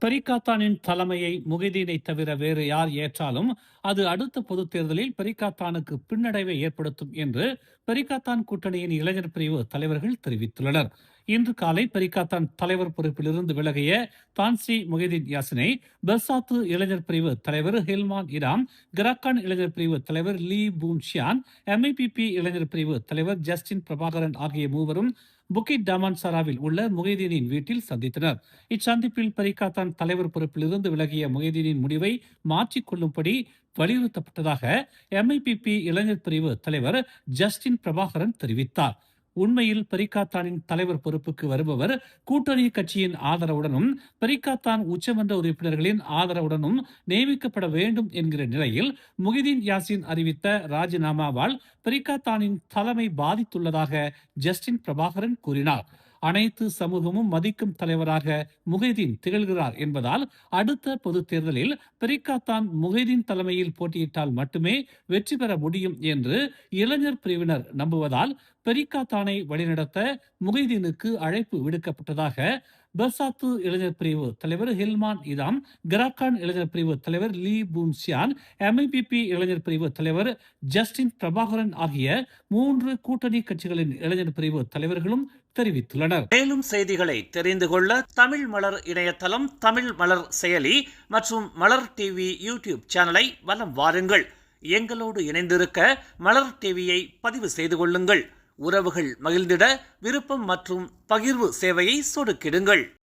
பெரிக்காத்தானின் தலைமையை முகைதீனை தவிர வேறு யார் ஏற்றாலும் அது அடுத்த பொதுத் தேர்தலில் பெரிக்காத்தானுக்கு பின்னடைவை ஏற்படுத்தும் என்று பெரிக்காத்தான் கூட்டணியின் இளைஞர் பிரிவு தலைவர்கள் தெரிவித்துள்ளனர். இன்று காலை பெரிக்காத்தான் தலைவர் பொறுப்பிலிருந்து விலகிய தான்சி முகைதீன் யாசினை பெர்சாத்து இளைஞர் பிரிவு தலைவர் ஹில்மான் இராம், கிராக்கான் இளைஞர் பிரிவு தலைவர் லீ பூன் ஷியான், எம்ஐபிபி இளைஞர் பிரிவு தலைவர் ஜஸ்டின் பிரபாகரன் ஆகிய மூவரும் புக்கிட் டாமான்சாராவில் உள்ள முகைதீனின் வீட்டில் சந்தித்தனர். இச்சந்திப்பில் பெரிக்காத்தான் தலைவர் பொறுப்பிலிருந்து விலகிய முகைதீனின் முடிவை மாற்றிக்கொள்ளும்படி வலியுறுத்தப்பட்டதாக எம்ஐபிபி இளைஞர் பிரிவு தலைவர் ஜஸ்டின் பிரபாகரன் தெரிவித்தார். உண்மையில் பெரிக்காத்தானின் தலைவர் பொறுப்புக்கு வருபவர் கூட்டணி கட்சியின் ஆதரவுடனும் பெரிக்காத்தான் உச்சமன்ற உறுப்பினர்களின் ஆதரவுடனும் நியமிக்கப்பட வேண்டும் என்கிற நிலையில் முகிதீன் யாசின் அறிவித்த ராஜினாமாவால் பெரிக்காத்தானின் தலைமை பாதித்துள்ளதாக ஜஸ்டின் பிரபாகரன் கூறினார். அனைத்து சமூகமும் மதிக்கும் தலைவராக முகைதீன் திகழ்கிறார் என்பதால் அடுத்த பொது தேர்தலில் பெரிக்காத்தான் முகைதீன் தலைமையில் போட்டியிட்டால் மட்டுமே வெற்றி பெற முடியும் என்று இளைஞர் பிரிவினர் நம்புவதால் பெரிக்காத்தானை வழிநடத்த முகைதீனுக்கு அழைப்பு விடுக்கப்பட்டதாக பெர்சாத்து இளைஞர் பிரிவு தலைவர் ஹில்மான் இதாம், கிராக்கான் இளைஞர் பிரிவு தலைவர் லீ பூன் சியான், எம்ஐபிபி இளைஞர் பிரிவு தலைவர் ஜஸ்டின் பிரபாகரன் ஆகிய 3 கூட்டணி கட்சிகளின் இளைஞர் பிரிவு தலைவர்களும் தெரிவித்துள்ளனர். மேலும் செய்திகளை தெரிந்து கொள்ள தமிழ் மலர் இணையதளம், தமிழ் மலர் செயலி மற்றும் மலர் டிவி யூடியூப் சேனலை வலம் வாருங்கள். எங்களோடு இணைந்திருக்க மலர் டிவியை பதிவு செய்து கொள்ளுங்கள். உறவுகள் மகிழ்ந்திட விருப்பம் மற்றும் பகிர்வு சேவையை சொடுக்கிடுங்கள்.